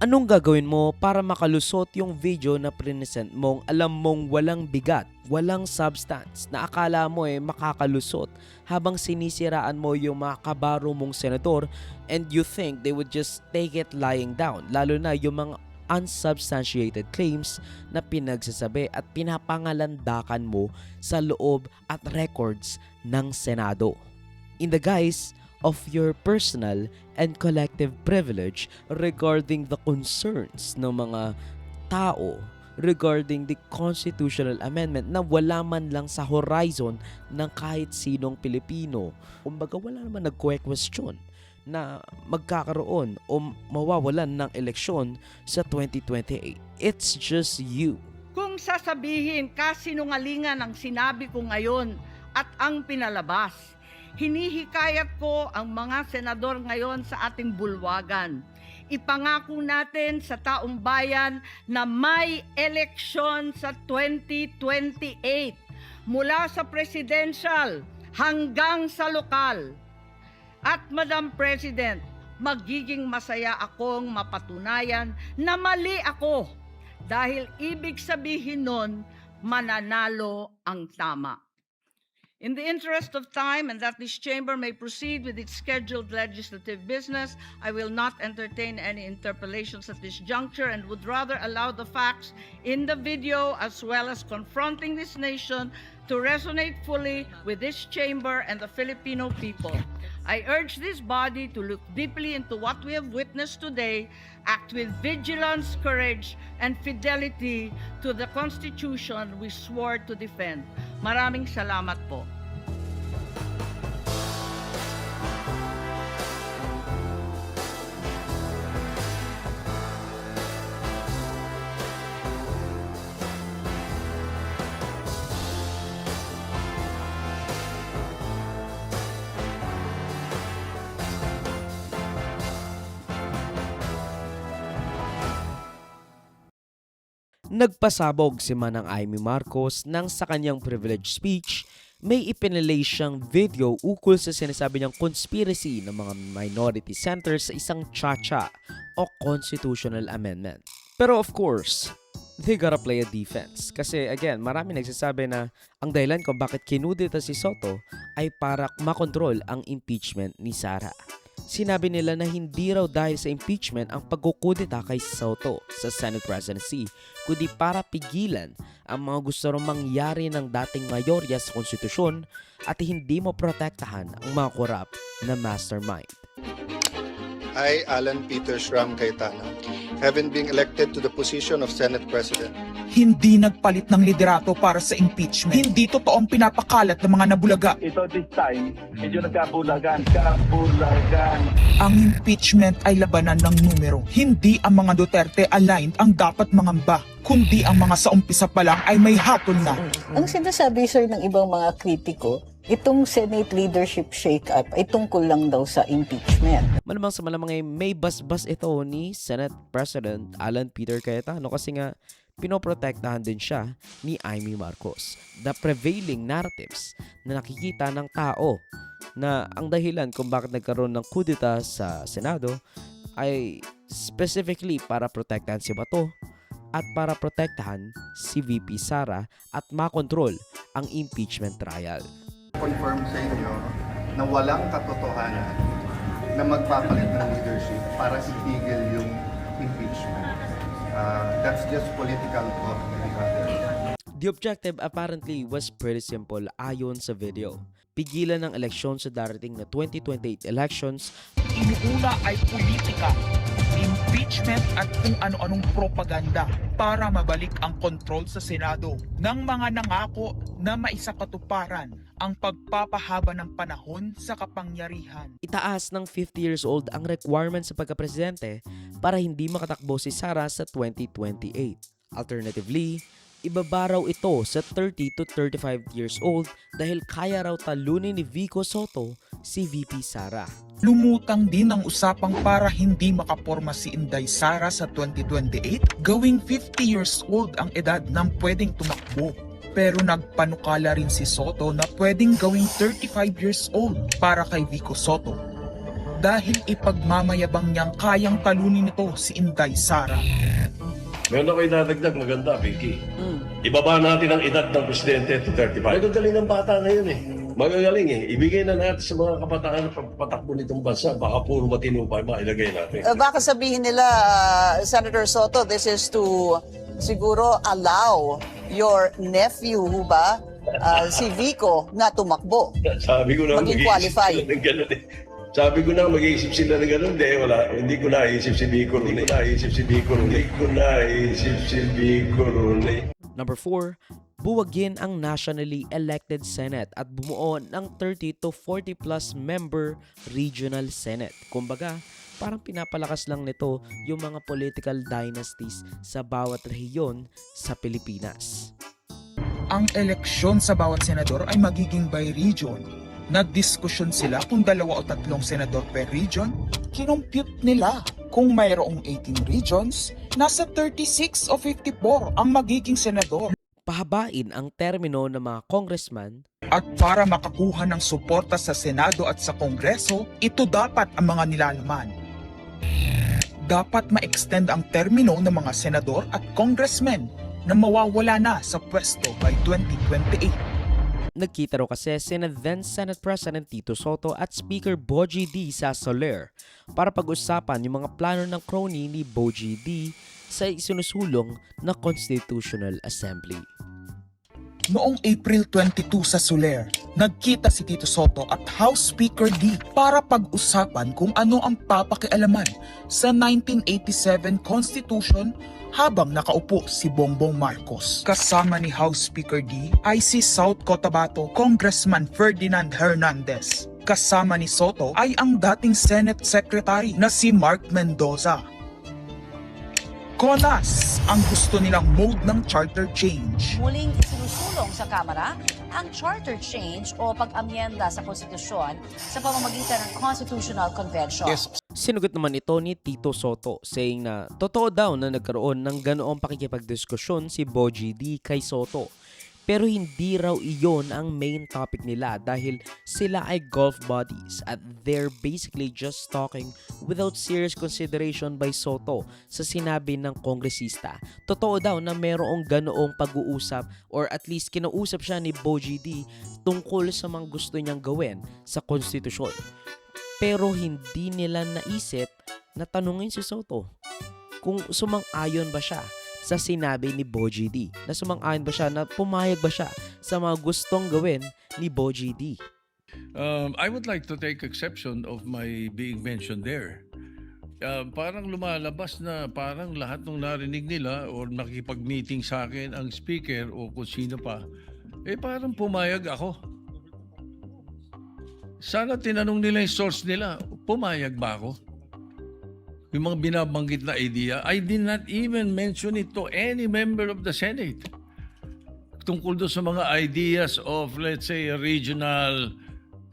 Anong gagawin mo para makalusot yung video na present mong alam mong walang bigat, walang substance, na akala mo makakalusot habang sinisiraan mo yung mga kabaro mong senador and you think they would just take it lying down, lalo na yung mga unsubstantiated claims na pinagsasabi at pinapangalandakan mo sa loob at records ng Senado. In the guise of your personal and collective privilege regarding the concerns ng mga tao regarding the constitutional amendment na wala man lang sa horizon ng kahit sinong Pilipino. Kumbaga wala naman nagque-question na magkakaroon o mawawalan ng eleksyon sa 2028. It's just you. Kung sasabihin kasinungalingan ang sinabi ko ngayon at ang pinalabas, hinihikayat ko ang mga senador ngayon sa ating bulwagan. Ipangako natin sa taong bayan na may eleksyon sa 2028 mula sa presidential hanggang sa lokal. At Madam President, magiging masaya akong mapatunayan na mali ako dahil ibig sabihin nun mananalo ang tama. In the interest of time and that this chamber may proceed with its scheduled legislative business, I will not entertain any interpellations at this juncture and would rather allow the facts in the video as well as confronting this nation to resonate fully with this chamber and the Filipino people. I urge this body to look deeply into what we have witnessed today, act with vigilance, courage, and fidelity to the Constitution we swore to defend. Maraming salamat po. Nagpasabog si Manang Amy Marcos nang sa kanyang privilege speech may ipinalay siyang video ukol sa sinasabi niyang conspiracy ng mga minority centers sa isang chacha o constitutional amendment. Pero of course, they gotta play a defense. Kasi again, marami nagsasabi na ang dahilan kung bakit kinudita si Soto ay para makontrol ang impeachment ni Sara. Sinabi nila na hindi raw dahil sa impeachment ang pagkukudita kay Soto sa Senate presidency, kundi para pigilan ang mga gusto raw mangyari ng dating mayorya sa konstitusyon at hindi mo protektahan ang mga korap na mastermind. I, Alan Peter Shram Cayetano, having been elected to the position of Senate President, hindi nagpalit ng liderato para sa impeachment. Hindi totoong pinapakalat ng mga nabulaga. Ito this time, medyo nagkabulagan. Ang impeachment ay labanan ng numero. Hindi ang mga Duterte aligned ang dapat mangamba, kundi ang mga sa umpisa pa lang ay may hatol na. Ang sinasabi, sir, ng ibang mga kritiko, itong Senate leadership shake-up ay tungkol lang daw sa impeachment. Malamang sa malamang ay may basbas ito ni Senate President Alan Peter Cayetano kasi nga pinoprotektahan din siya ni Amy Marcos. The prevailing narratives na nakikita ng tao na ang dahilan kung bakit nagkaroon ng kudeta sa Senado ay specifically para protektahan si Bato at para protektahan si VP Sara at makontrol ang impeachment trial. confirm sa inyo na walang katotohanan na magpapalit ng leadership para itigil yung impeachment. That's just political talk. The objective apparently was pretty simple ayon sa video. Pigilan ng eleksyon sa darating na 2028 elections. Inuuna ay politika, impeachment at kung ano-anong propaganda para mabalik ang kontrol sa Senado ng mga nangako na maisakatuparan ang pagpapahaba ng panahon sa kapangyarihan. Itaas ng 50 years old ang requirement sa pagkapresidente para hindi makatakbo si Sara sa 2028. Alternatively, ibaba raw ito sa 30 to 35 years old dahil kaya raw talunin ni Vico Soto si VP Sara. Lumutang din ang usapang para hindi makaporma si Inday Sara sa 2028, gawing 50 years old ang edad ng pwedeng tumakbo. Pero nagpanukala rin si Soto na pwedeng gawing 35 years old para kay Vico Soto. dahil ipagmamayabang niyang kayang talunin nito si Inday Sara. Meron ako idadagdag maganda, Vicky. Ibaba natin ang edad ng presidente to 35. Magagaling ang bata ngayon eh. Magagaling eh. Ibigay na natin sa mga kabataan na patakbo nitong bansa. Baka puro matino pa mailagay natin. Baka sabihin nila, Senator Soto, this is to siguro allow your nephew, ba, si Vico, na tumakbo. Sabi ko na Maging qualify. sila ng ganun eh. Sabi ko na mag-iisip sila ng ganun. Wala. Hindi ko naisip si Vico Rooney. Number 4, buwagin ang nationally elected Senate at bumuo ng 30 to 40 plus member regional Senate. Kumbaga, parang pinapalakas lang nito yung mga political dynasties sa bawat rehiyon sa Pilipinas. Ang eleksyon sa bawat senador ay magiging by region. Nagdiskusyon sila kung 2 o 3 senador per region. Kinumpute nila kung mayroong 18 regions, nasa 36 o 54 ang magiging senador. Pahabain ang termino ng mga congressman At para makakuha ng suporta sa Senado at sa Kongreso, ito dapat ang mga nilalaman. Dapat ma-extend ang termino ng mga senador at congressmen na mawawala na sa pwesto by 2028. Nagkita raw kasi sina then Senate President Tito Soto at Speaker Bogie D. sa Soler para pag-usapan yung mga plano ng crony ni Bogie D. sa isinusulong na Constitutional Assembly. Noong April 22 sa Soler, nagkita si Tito Soto at House Speaker D para pag-usapan kung ano ang papakialaman sa 1987 Constitution habang nakaupo si Bongbong Marcos. Kasama ni House Speaker D ay si South Cotabato Congressman Ferdinand Hernandez. Kasama ni Soto ay ang dating Senate Secretary na si Mark Mendoza. CONAS ang gusto nilang mode ng charter change. Muling isinusulong sa Kamara ang charter change o pag-amyenda sa konstitusyon sa pamamagitan ng Constitutional Convention. Sinugot naman ito ni Tito Soto saying na totoo daw na nagkaroon ng ganoong pakikipagdiskusyon si Bogie D. kay Soto. Pero hindi raw iyon ang main topic nila dahil sila ay golf buddies at they're basically just talking without serious consideration by Soto sa sinabi ng kongresista. Totoo daw na merong ganoong pag-uusap or at least kinausap siya ni Bogie D. tungkol sa mga gusto niyang gawin sa konstitusyon. Pero hindi nila naisip na tanungin si Soto kung sumang-ayon ba siya sa sinabi ni Bogie D. Na sumang-ayon ba siya, na pumayag ba siya sa mga gustong gawin ni Bogie D. I would like to take exception of my being mentioned there. Parang lumalabas na parang lahat ng narinig nila or nakipag-meeting sa akin ang speaker o kung sino pa, parang pumayag ako. Sana tinanong nila yung source nila, pumayag ba ako? Yung mga binabanggit na idea, I did not even mention it to any member of the Senate. Tungkol doon sa mga ideas of, let's say, a regional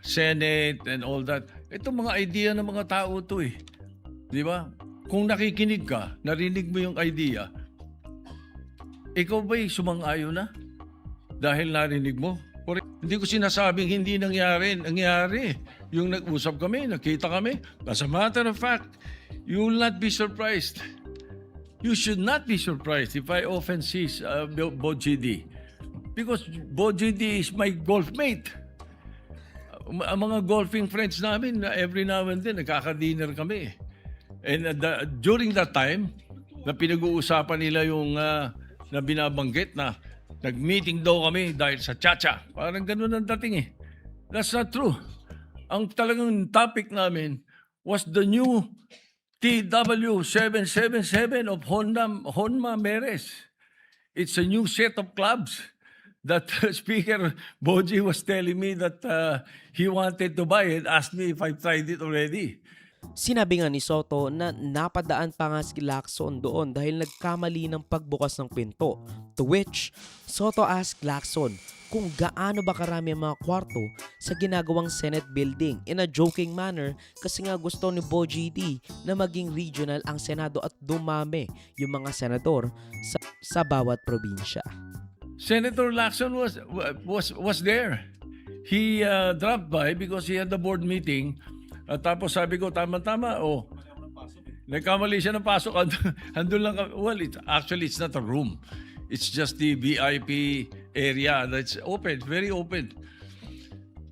Senate and all that. Ito mga idea ng mga tao to eh. Di ba? Kung nakikinig ka, narinig mo yung idea, ikaw ba'y sumang-ayon na? Dahil narinig mo? Or, hindi ko sinasabing hindi nangyari. Nangyari. Yung nag-usap kami, nakita kami. As a matter of fact, you will not be surprised. You should not be surprised if I often see Bogie D. Because Bogie D is my golf mate. Ang mga golfing friends namin, every now and then, nagkaka-dinner kami. And during that time, na pinag-uusapan nila yung na binabanggit na nag-meeting daw kami dahil sa chacha. Parang ganun ang dating eh. That's not true. Ang talagang topic namin was the new TW777 of Honma Meres. It's a new set of clubs that Speaker Bogie was telling me that he wanted to buy and asked me if I've tried it already. Sinabi nga ni Soto na napadaan pa nga si Lacson doon dahil nagkamali ng pagbukas ng pinto. To which, Soto asked Lacson kung gaano ba karami ang mga kwarto sa ginagawang Senate building in a joking manner kasi nga gusto ni Bogie D na maging regional ang Senado at dumami yung mga senador sa bawat probinsya. Senator Lacson was there. He dropped by because he had the board meeting At tapos sabi ko, tama-tama, nagkamali siya ng pasok. Andun lang kami. Well, it's not a room. It's just the VIP area that's open, very open.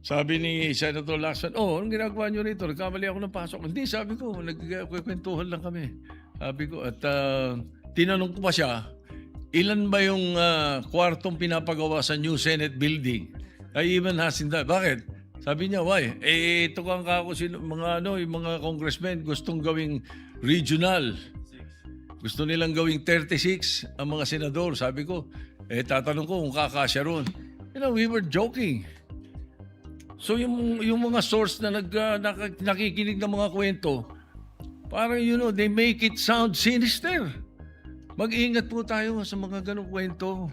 Sabi ni Senator Lacson, anong ginagawa niyo rito? Nagkamali ako ng pasok. Hindi, sabi ko, nagkwentuhan lang kami. Sabi ko, at tinanong ko pa siya, ilan ba yung kwartong pinapagawa sa new Senate building? I even asked him that. Bakit? Sabi niya, why? Ito kang kako, yung mga congressmen gustong gawing regional. Gusto nilang gawing 36 ang mga senador. Sabi ko, tatanong ko kung kakasya ron. We were joking. So yung mga source na nakikinig ng mga kwento, parang they make it sound sinister. Mag-ingat po tayo sa mga ganong kwento.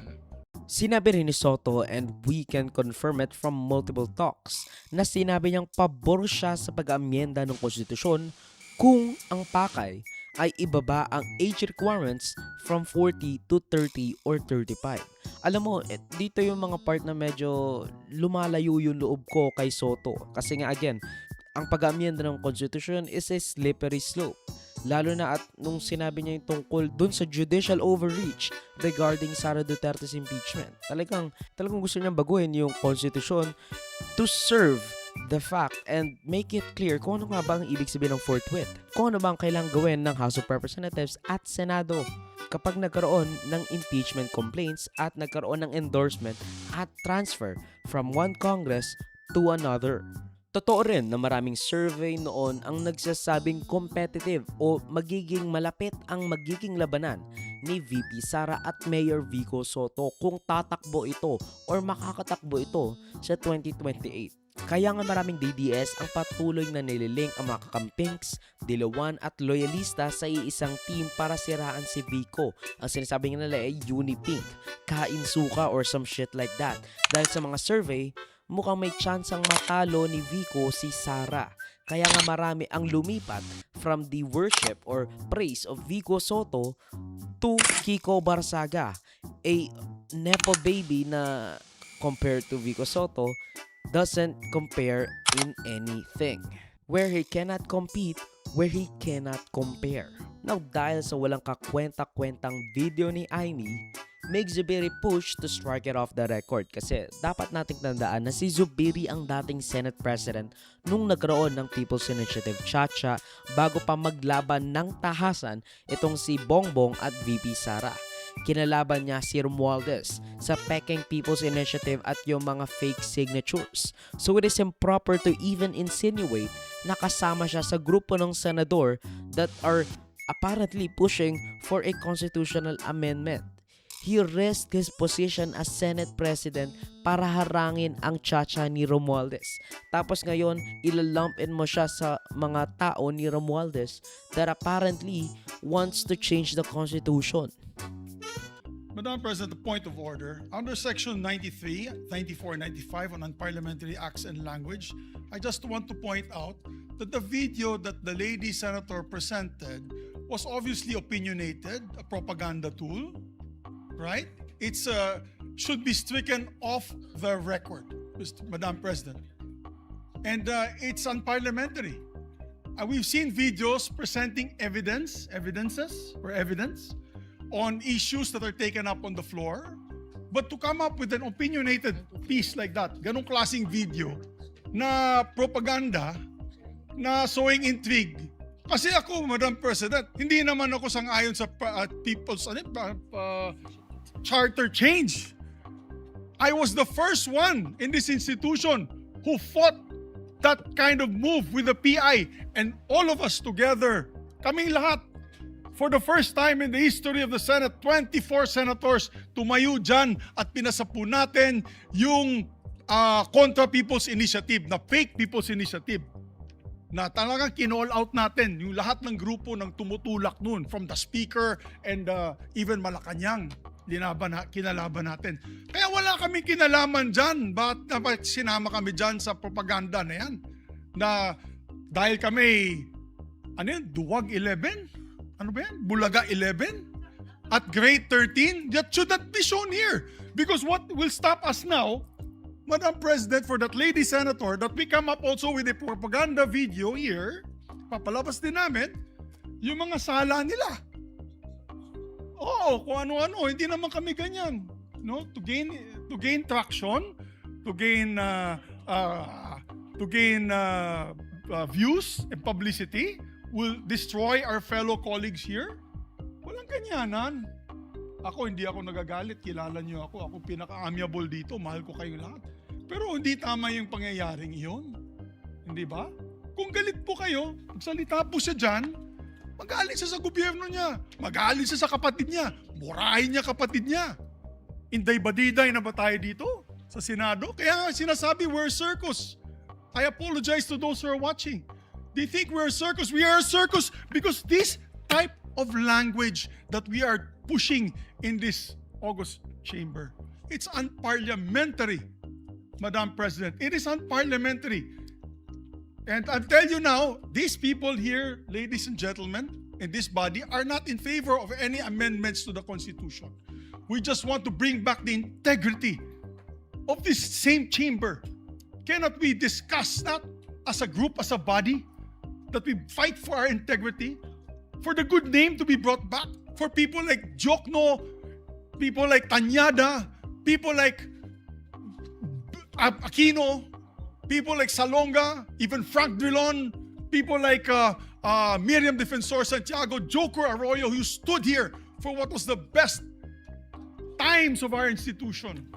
Sinabi rin ni Soto, and we can confirm it from multiple talks, na sinabi niyang pabor siya sa pag-amyenda ng konstitusyon kung ang pakay ay ibaba ang age requirements from 40 to 30 or 35. Alam mo, dito yung mga part na medyo lumalayo yung loob ko kay Soto. Kasi nga again, ang pag-amyenda ng konstitusyon is a slippery slope. Lalo na at nung sinabi niya yung tungkol dun sa judicial overreach regarding Sara Duterte's impeachment. Talagang gusto niyang baguhin yung konstitusyon to serve the fact and make it clear kung ano nga ba ang ibig sabihin ng forthwith. Kung ano ba ang kailangang gawin ng House of Representatives at Senado kapag nagkaroon ng impeachment complaints at nagkaroon ng endorsement at transfer from one Congress to another. Totoo rin na maraming survey noon ang nagsasabing competitive o magiging malapit ang magiging labanan ni VP Sara at Mayor Vico Soto kung tatakbo ito or makakatakbo ito sa 2028. Kaya nga maraming DDS ang patuloy na nililink ang mga kakampings, dilawan at loyalista sa iisang team para siraan si Vico. Ang sinasabi nila ay Unipink, kain suka or some shit like that. Dahil sa mga survey, mukhang may tsansang matalo ni Vico si Sara. Kaya nga marami ang lumipat from the worship or praise of Vico Soto to Kiko Barsaga, a nepo baby na compared to Vico Soto doesn't compare in anything. Where he cannot compete, where he cannot compare. Now dahil sa walang kakwenta-kwentang video ni Aimee, make Zubiri push to strike it off the record kasi dapat nating tandaan na si Zubiri ang dating Senate President nung nagkaroon ng People's Initiative Chacha bago pa maglaban ng tahasan itong si Bongbong at VP Sara. Kinalaban niya si Romualdez sa Peking People's Initiative at yung mga fake signatures. So it is improper to even insinuate na kasama siya sa grupo ng senador that are apparently pushing for a constitutional amendment. He risked his position as Senate President para harangin ang chacha ni Romualdez. Tapos ngayon, ilalump-in mo siya sa mga tao ni Romualdez that apparently wants to change the Constitution. Madam President, the point of order. Under Section 93, 94, 95 on Unparliamentary Acts and Language, I just want to point out that the video that the lady senator presented was obviously opinionated, a propaganda tool, right? It's should be stricken off the record, Madam President. And it's unparliamentary. We've seen videos presenting evidence on issues that are taken up on the floor. But to come up with an opinionated piece like that, ganong klaseng video na propaganda, na sowing intrigue. Kasi ako, Madam President, hindi naman ako sang-ayon sa people's charter change. I was the first one in this institution who fought that kind of move with the PI, and all of us together, kaming lahat, for the first time in the history of the Senate, 24 senators tumayo dyan at pinasapo natin yung Contra People's Initiative, na fake People's Initiative, na talagang kinall out natin yung lahat ng grupo ng tumutulak nun, from the Speaker and even Malacanang, kinalaban natin. Kaya wala kaming kinalaman dyan. Bakit sinama kami dyan sa propaganda na yan? Na dahil kami, Duwag 11? Ano ba yan? Bulaga 11? At grade 13? That should not be shown here. Because what will stop us now, Madam President, for that lady senator, that we come up also with a propaganda video here, papalabas din namin, yung mga sala nila. Oo, kung ano-ano, hindi naman kami ganyan. No? To gain traction, to gain views and publicity, will destroy our fellow colleagues here. Walang ganyanan. Ako, hindi ako nagagalit. Kilala niyo ako. Ako pinaka-amiable dito. Mahal ko kayo lahat. Pero hindi tama yung pangyayaring iyon. Hindi ba? Kung galit po kayo, magsalita po siya dyan, magalit siya sa gobyerno niya. Magalit siya sa kapatid niya. Murahin niya kapatid niya. Inday-badiday na ba tayo dito sa Senado? Kaya nga sinasabi, we're a circus. I apologize to those who are watching. They think we're a circus. We are a circus because this type of language that we are pushing in this August chamber, it's unparliamentary, Madam President. It is unparliamentary. And I'll tell you now, these people here, ladies and gentlemen, in this body are not in favor of any amendments to the Constitution. We just want to bring back the integrity of this same chamber. Cannot we discuss that as a group, as a body, that we fight for our integrity, for the good name to be brought back, for people like Jokno, people like Tanyada, people like Aquino, people like Salonga, even Frank Drilon, people like Miriam Defensor Santiago, Joker Arroyo, who stood here for what was the best times of our institution.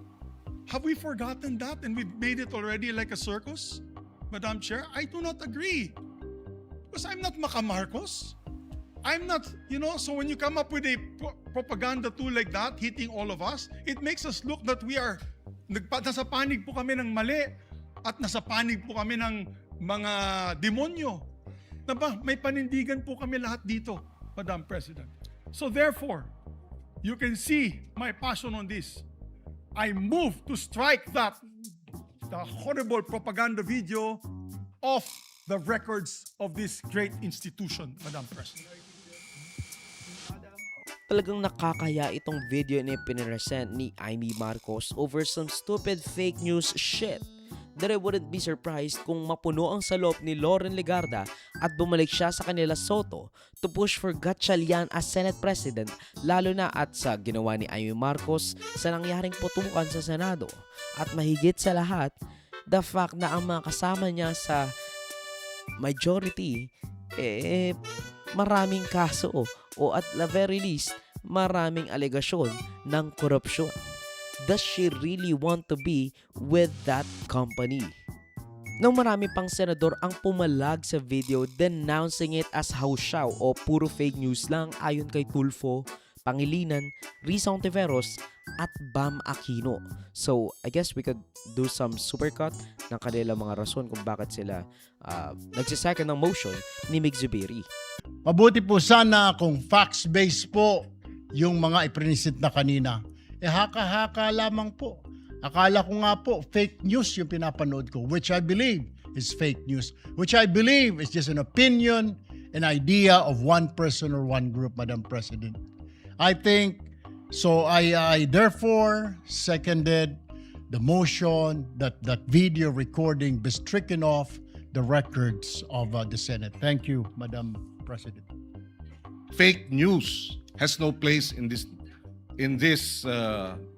Have we forgotten that and we've made it already like a circus? Madam Chair, I do not agree. Because I'm not Macamarcos. I'm not, so when you come up with a propaganda tool like that, hitting all of us, it makes us look that we are, nasa panig po kami ng mali at nasa panig po kami ng mga demonyo. May panindigan po kami lahat dito, Madam President. So therefore, you can see my passion on this. I move to strike the horrible propaganda video off the records of this great institution, Madam President. Talagang nakakaya itong video na piniresent ni Amy Marcos over some stupid fake news shit that I wouldn't be surprised kung mapuno ang salop ni Loren Legarda at bumalik siya sa kanila Soto to push for Gatchalian as Senate President, lalo na at sa ginawa ni Amy Marcos sa nangyaring putukan sa Senado. At mahigit sa lahat, the fact na ang mga kasama niya sa majority, maraming kaso o at the very least, maraming alegasyon ng korupsyon. Does she really want to be with that company? Nang marami pang senador ang pumalag sa video denouncing it as hausyaw o puro fake news lang ayon kay Tulfo, Pangilinan, Risa Ontiveros at Bam Aquino. So, I guess we could do some supercut ng kanilang mga rason kung bakit sila nagsisecond ng motion ni Mig Zubiri. Mabuti po sana kung facts-based po yung mga iprinisit na kanina. Haka-haka lamang po. Akala ko nga po, fake news yung pinapanood ko, which I believe is fake news, which I believe is just an opinion, an idea of one person or one group, Madam President. I think, so I therefore seconded the motion that that video recording be stricken off the records of the Senate. Thank you, Madam President. Fake news has no place in this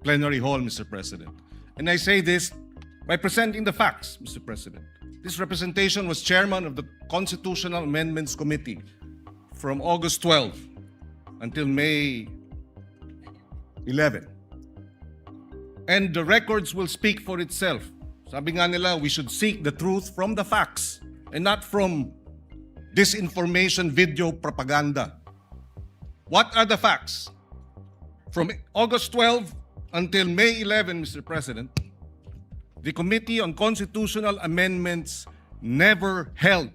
plenary hall, Mr. President. And I say this by presenting the facts, Mr. President. This representation was chairman of the Constitutional Amendments Committee from August 12 until May 11. And the records will speak for itself. Sabi nga nila, we should seek the truth from the facts and not from disinformation video propaganda. What are the facts? From August 12 until May 11, Mr. President, the Committee on Constitutional Amendments never held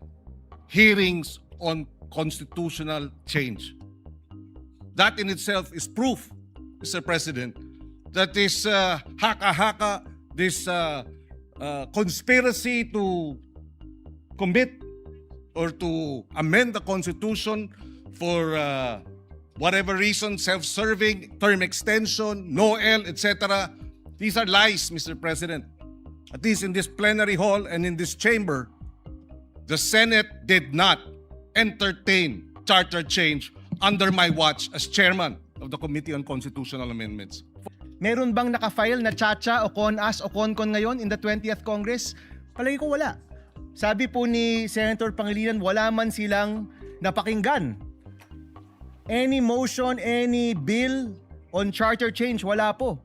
hearings on constitutional change. That in itself is proof, Mr. President, that this haka-haka, this conspiracy to commit or to amend the Constitution for whatever reason, self-serving, term extension, NOEL, etc. These are lies, Mr. President. at least in this plenary hall and in this chamber, the Senate did not entertain charter change under my watch as chairman of the Committee on Constitutional Amendments. Meron bang nakafile na Chacha o CONAS o CONCON ngayon in the 20th Congress? Palagi ko wala. Sabi po ni Senator Pangilinan, wala man silang napakinggan. Any motion, any bill on charter change, wala po.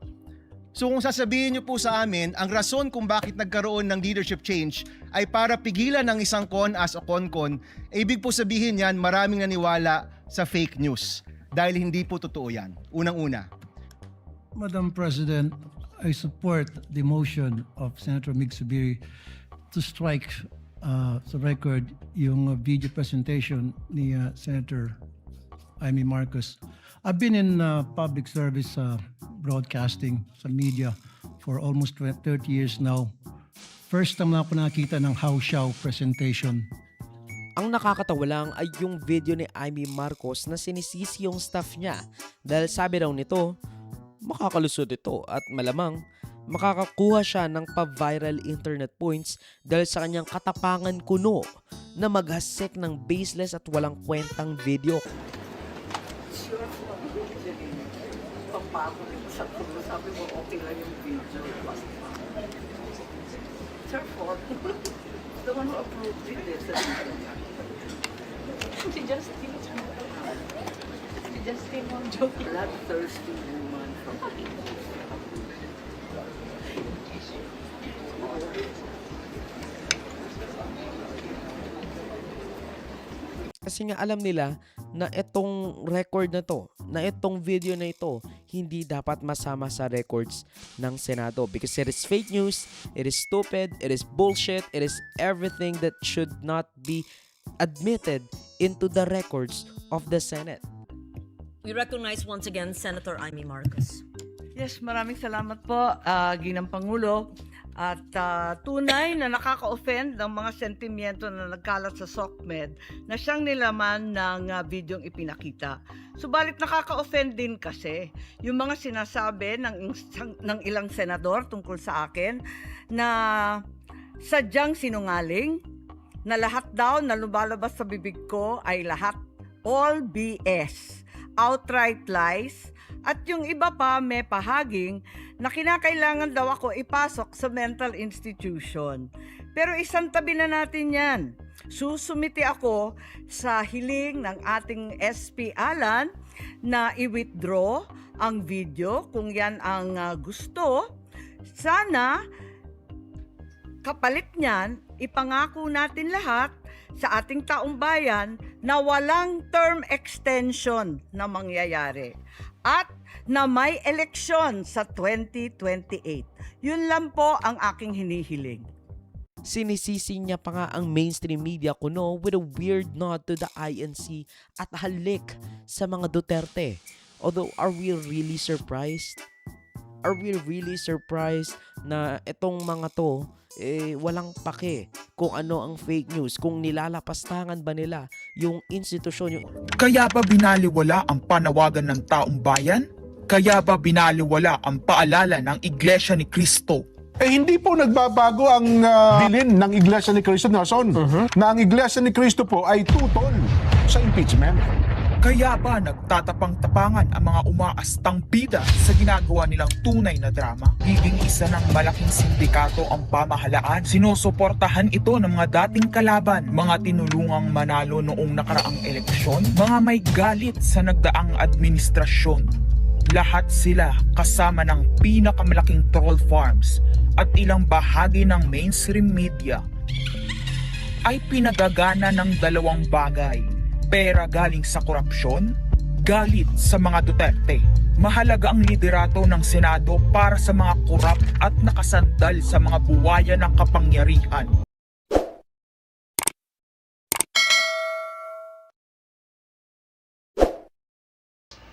So kung sasabihin niyo po sa amin, ang rason kung bakit nagkaroon ng leadership change ay para pigilan ng isang CONAS o CONCON, ibig po sabihin yan, maraming naniwala sa fake news. Dahil hindi po totoo yan. Unang-una. Madam President, I support the motion of Senator Mig Zubiri to strike sa record yung video presentation ni Senator Amy Marcos. I've been in public service broadcasting sa media for almost 30 years now. First time na ako nakita ng How presentation. Ang nakakatawa lang ay yung video ni Amy Marcos na sinisisi yung staff niya dahil sabi raw nito, makakalusot ito at malamang makakakuha siya ng pa-viral internet points dahil sa kanyang katapangan kuno na maghasik ng baseless at walang kwentang video. Sabi mo, okay lang yung video. Sir Ford, the one who approved it is She just came on joking. Bloodthirsty woman from Kasi nga alam nila na itong record na to, na itong video na ito, hindi dapat masama sa records ng Senado because it is fake news, it is stupid, it is bullshit, it is everything that should not be admitted into the records of the Senate. We recognize once again Senator Amy Marcos. Yes, maraming salamat po, Ginang Pangulo. At tunay na nakaka-offend ng mga sentimiento na nagkalat sa SOCMED na siyang nilaman ng videong ipinakita. Subalit nakaka-offend din kasi yung mga sinasabi ng ilang senador tungkol sa akin na sadyang sinungaling, na lahat daw na lumalabas sa bibig ko ay lahat all BS, outright lies, at yung iba pa may pahaging na kinakailangan daw ako ipasok sa mental institution. Pero isang tabi na natin yan. Susumiti ako sa hiling ng ating SP Alan na i-withdraw ang video kung yan ang gusto. Sana kapalit niyan, ipangako natin lahat sa ating taong bayan na walang term extension na mangyayari at na may eleksyon sa 2028. Yun lang po ang aking hinihiling. Sinisisi niya pa nga ang mainstream media kuno with a weird nod to the INC at halik sa mga Duterte. Although, are we really surprised? Are we really surprised na itong mga to walang pake kung ano ang fake news, kung nilalapastangan ba nila yung institusyon. Kaya ba binaliwala ang panawagan ng taong bayan? Kaya ba binaliwala ang paalala ng Iglesia ni Cristo? Hindi po nagbabago ang bilin ng Iglesia ni Cristo, Nelson, na ang Iglesia ni Cristo po ay tutol sa impeachment. Kaya ba nagtatapang-tapangan ang mga umaastang bida sa ginagawa nilang tunay na drama? Higing isa ng malaking sindikato ang pamahalaan. Sinusuportahan ito ng mga dating kalaban, mga tinulungang manalo noong nakaraang eleksyon, mga may galit sa nagdaang administrasyon. Lahat sila kasama ng pinakamalaking troll farms at ilang bahagi ng mainstream media ay pinagagana ng dalawang bagay. Pera galing sa korupsyon, galit sa mga Duterte. Mahalaga ang liderato ng Senado para sa mga korap at nakasandal sa mga buwaya ng kapangyarihan.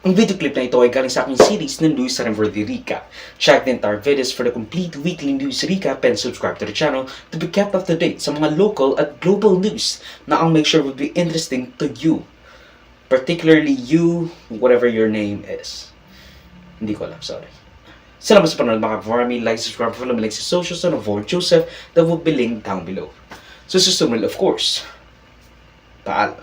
Ang video clip na ito ay galing sa aking series ng News and Worthy Recap. Check the entire videos for the complete weekly news recap and subscribe to the channel to be kept up to date sa mga local at global news na I'll make sure will be interesting to you. Particularly you, whatever your name is. Hindi ko alam, sorry. Salamat sa panonood mga ka-farmy. Like, subscribe, follow me like sa socials and avoid Joseph that will be linked down below. So, susunod of course. Paalam.